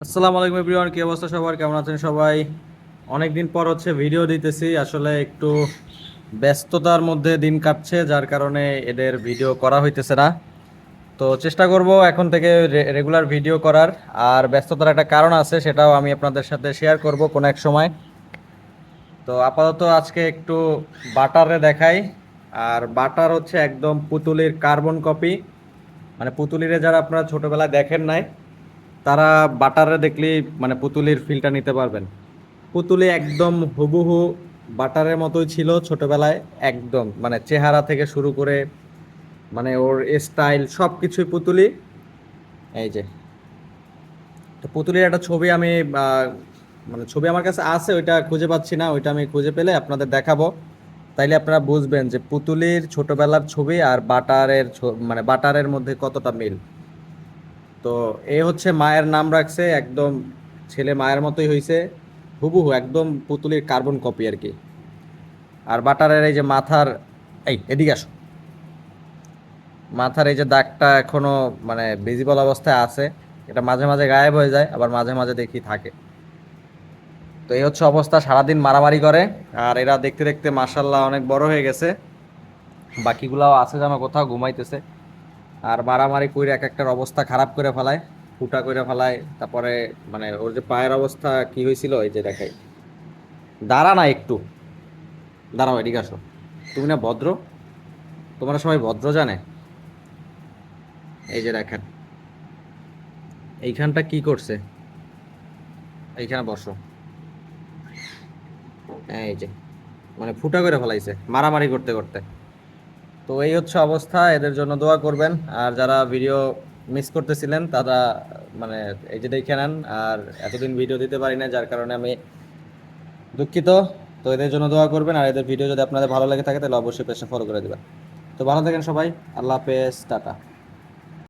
আসসালামু আলাইকুম এভরিওয়ান, কি অবস্থা সবার? কেমন আছেন সবাই? অনেক দিন পর হচ্ছে ভিডিও দিতেছি। আসলে একটু ব্যস্ততার মধ্যে দিন কাটছে, যার কারণে এদের ভিডিও করা হইতেছে না। তো চেষ্টা করব এখন থেকে রেগুলার ভিডিও করার। আর ব্যস্ততার একটা কারণ আছে, সেটাও আমি আপনাদের সাথে শেয়ার করব কোনো এক সময়। তো আপাতত আজকে একটু বাটারে দেখাই। আর বাটার হচ্ছে একদম পুতুলের কার্বন কপি। মানে পুতুলিরে যারা আপনারা ছোটবেলায় দেখেন নাই, তারা বাটারে দেখলেই মানে পুতুলির ফিলটা নিতে পারবেন। পুতুলি একদম হুবহু বাটারের মতোই ছিল ছোটবেলায়। একদম মানে চেহারা থেকে শুরু করে মানে ওর স্টাইল সব কিছুই পুতুলি। এই যে, তো পুতুলির একটা ছবি আমি আহ, মানে ছবি আমার কাছে আছে, ওইটা খুঁজে পাচ্ছি না। ওইটা আমি খুঁজে পেলে আপনাদের দেখাবো। তাইলে আপনারা বুঝবেন যে পুতুলির ছোটবেলার ছবি আর বাটারের মানে বাটারের মধ্যে কতটা মিল। তো এ হচ্ছে মায়ের নাম রাখছে একদম, ছেলে মায়ের মতোই হইছে, হুবহু একদম পুতুলির কার্বন কপি আর কি। আর বাটারের এই যে মাথার, এই এদিকে আসো, মাথার এই যে দাগটা এখনো মানে ভিজিবল অবস্থায় আছে। এটা মাঝে মাঝে গায়েব হয়ে যায়, আবার মাঝে মাঝে দেখি থাকে। তো এই হচ্ছে অবস্থা, সারাদিন মারামারি করে। আর এরা দেখতে দেখতে মাশাল্লাহ অনেক বড় হয়ে গেছে। বাকিগুলাও আছে যেন কোথাও ঘুমাইতেছে। আর মারামারি কইরা এক একটার অবস্থা খারাপ করে ফেলায়, ফুটা করে ফেলায়। তারপরে মানে ওর যে পায়ের অবস্থা কি হয়েছিল এই যে দেখাই। দাঁড়া না একটু, দাঁড়াও এদিকে আসো। তুমি না ভদ্র, তোমরা সবাই ভদ্র জানে। এই যে দেখেন এইখানটা কি করছে, এইখানে বসো। এই যে মানে ফুটা করে ফেলাইছে মারামারি করতে করতে। তো এই হচ্ছে অবস্থা, এদের জন্য দোয়া করবেন। আর যারা ভিডিও মিস করতেছিলেন তারা মানে এই যে দেখে নেন। আর এতদিন ভিডিও দিতে পারি না, যার কারণে আমি দুঃখিত। তো এদের জন্য দোয়া করবেন। আর এদের ভিডিও যদি আপনাদের ভালো লেগে থাকে তাহলে অবশ্যই পেজটা ফলো করে দেবেন। তো ভালো থাকেন সবাই, আল্লাহ হাফেজ, টাটা।